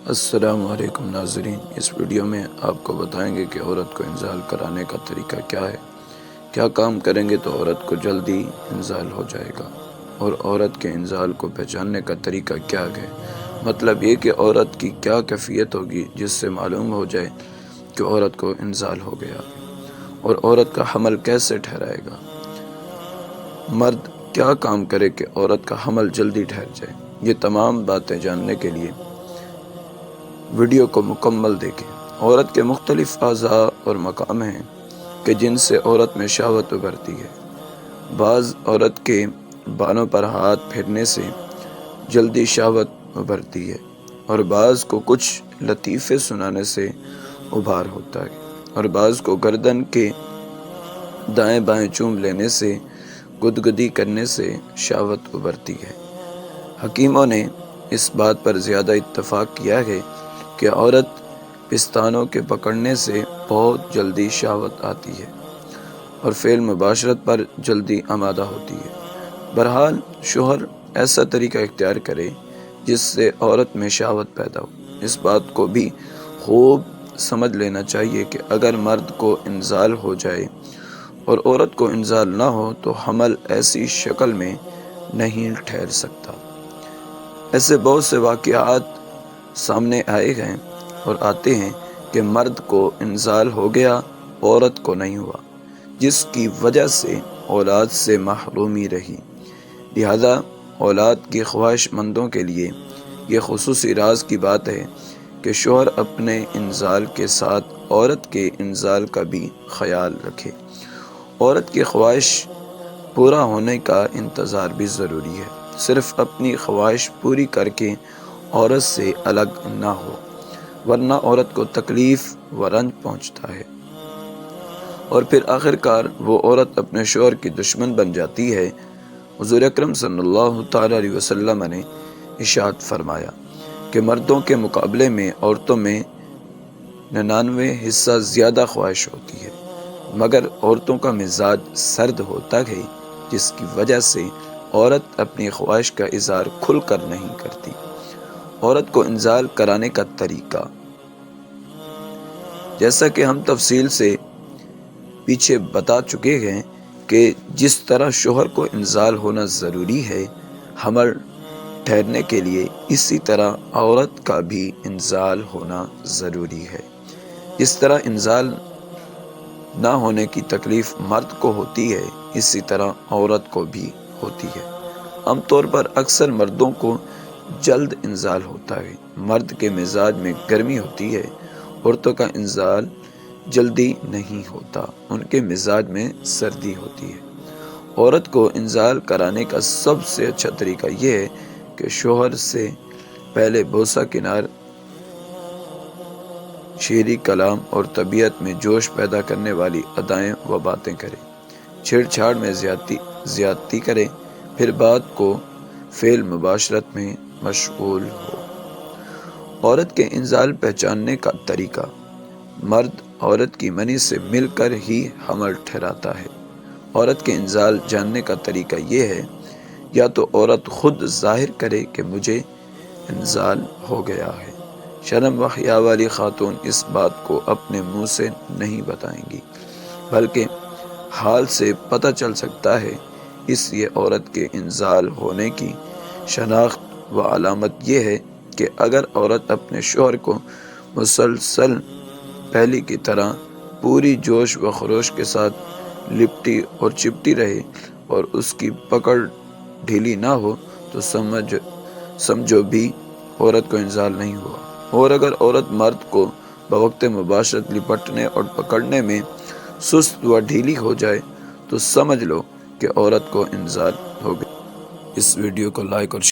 السلام علیکم ناظرین، اس ویڈیو میں آپ کو بتائیں گے کہ عورت کو انزال کرانے کا طریقہ کیا ہے، کیا کام کریں گے تو عورت کو جلدی انزال ہو جائے گا، اور عورت کے انزال کو پہچاننے کا طریقہ کیا ہے۔ مطلب یہ کہ عورت کی کیا کیفیت ہوگی جس سے معلوم ہو جائے کہ عورت کو انزال ہو گیا، اور عورت کا حمل کیسے ٹھہرائے گا۔ مرد کیا کام کرے کہ عورت کا حمل جلدی ٹھہر جائے۔ یہ تمام باتیں جاننے کے لیے ویڈیو کو مکمل دیکھیں۔ عورت کے مختلف اعضاء اور مقام ہیں کہ جن سے عورت میں شہوت ابھرتی ہے۔ بعض عورت کے بالوں پر ہاتھ پھیرنے سے جلدی شہوت ابھرتی ہے، اور بعض کو کچھ لطیفے سنانے سے ابھار ہوتا ہے، اور بعض کو گردن کے دائیں بائیں چوم لینے سے، گدگدی کرنے سے شہوت ابھرتی ہے۔ حکیموں نے اس بات پر زیادہ اتفاق کیا ہے کہ عورت پستانوں کے پکڑنے سے بہت جلدی شہوت آتی ہے اور فعل مباشرت پر جلدی آمادہ ہوتی ہے۔ بہرحال شوہر ایسا طریقہ اختیار کرے جس سے عورت میں شہوت پیدا ہو۔ اس بات کو بھی خوب سمجھ لینا چاہیے کہ اگر مرد کو انزال ہو جائے اور عورت کو انزال نہ ہو تو حمل ایسی شکل میں نہیں ٹھہر سکتا۔ ایسے بہت سے واقعات سامنے آئے ہیں اور آتے ہیں کہ مرد کو انزال ہو گیا، عورت کو نہیں ہوا، جس کی وجہ سے اولاد سے محرومی رہی۔ لہذا اولاد کی خواہش مندوں کے لیے یہ خصوصی راز کی بات ہے کہ شوہر اپنے انزال کے ساتھ عورت کے انزال کا بھی خیال رکھے۔ عورت کی خواہش پورا ہونے کا انتظار بھی ضروری ہے۔ صرف اپنی خواہش پوری کر کے عورت سے الگ نہ ہو، ورنہ عورت کو تکلیف و رنج پہنچتا ہے، اور پھر آخرکار وہ عورت اپنے شوہر کی دشمن بن جاتی ہے۔ حضور اکرم صلی اللہ تعالی علیہ وسلم نے ارشاد فرمایا کہ مردوں کے مقابلے میں عورتوں میں 99 حصہ زیادہ خواہش ہوتی ہے، مگر عورتوں کا مزاج سرد ہوتا ہے، جس کی وجہ سے عورت اپنی خواہش کا اظہار کھل کر نہیں کرتی۔ عورت کو انزال کرانے کا طریقہ، جیسا کہ ہم تفصیل سے پیچھے بتا چکے ہیں کہ جس طرح شوہر کو انزال ہونا ضروری ہے حمل ٹھہرنے کے لیے، اسی طرح عورت کا بھی انزال ہونا ضروری ہے۔ جس طرح انزال نہ ہونے کی تکلیف مرد کو ہوتی ہے، اسی طرح عورت کو بھی ہوتی ہے۔ عام طور پر اکثر مردوں کو جلد انزال ہوتا ہے۔ مرد کے مزاج میں گرمی ہوتی ہے، عورتوں کا انزال جلدی نہیں ہوتا، ان کے مزاج میں سردی ہوتی ہے۔ عورت کو انزال کرانے کا سب سے اچھا طریقہ یہ ہے کہ شوہر سے پہلے بوسہ کنار، شیریں کلام اور طبیعت میں جوش پیدا کرنے والی ادائیں و باتیں کرے، چھیڑ چھاڑ میں زیادتی کرے، پھر بات کو فعل مباشرت میں مشغول ہو۔ عورت کے انزال پہچاننے کا طریقہ، مرد عورت کی منی سے مل کر ہی حمل ٹھہراتا ہے۔ عورت کے انزال جاننے کا طریقہ یہ ہے، یا تو عورت خود ظاہر کرے کہ مجھے انزال ہو گیا ہے۔ شرم و حیا والی خاتون اس بات کو اپنے منہ سے نہیں بتائیں گی، بلکہ حال سے پتہ چل سکتا ہے۔ اس لیے عورت کے انزال ہونے کی شناخت و علامت یہ ہے کہ اگر عورت اپنے شوہر کو مسلسل پہلے کی طرح پوری جوش و خروش کے ساتھ لپٹی اور چپٹی رہے اور اس کی پکڑ ڈھیلی نہ ہو تو سمجھو بھی عورت کو انزال نہیں ہوا، اور اگر عورت مرد کو بوقت مباشرت لپٹنے اور پکڑنے میں سست و ڈھیلی ہو جائے تو سمجھ لو کہ عورت کو انزال ہو گیا۔ اس ویڈیو کو لائک اور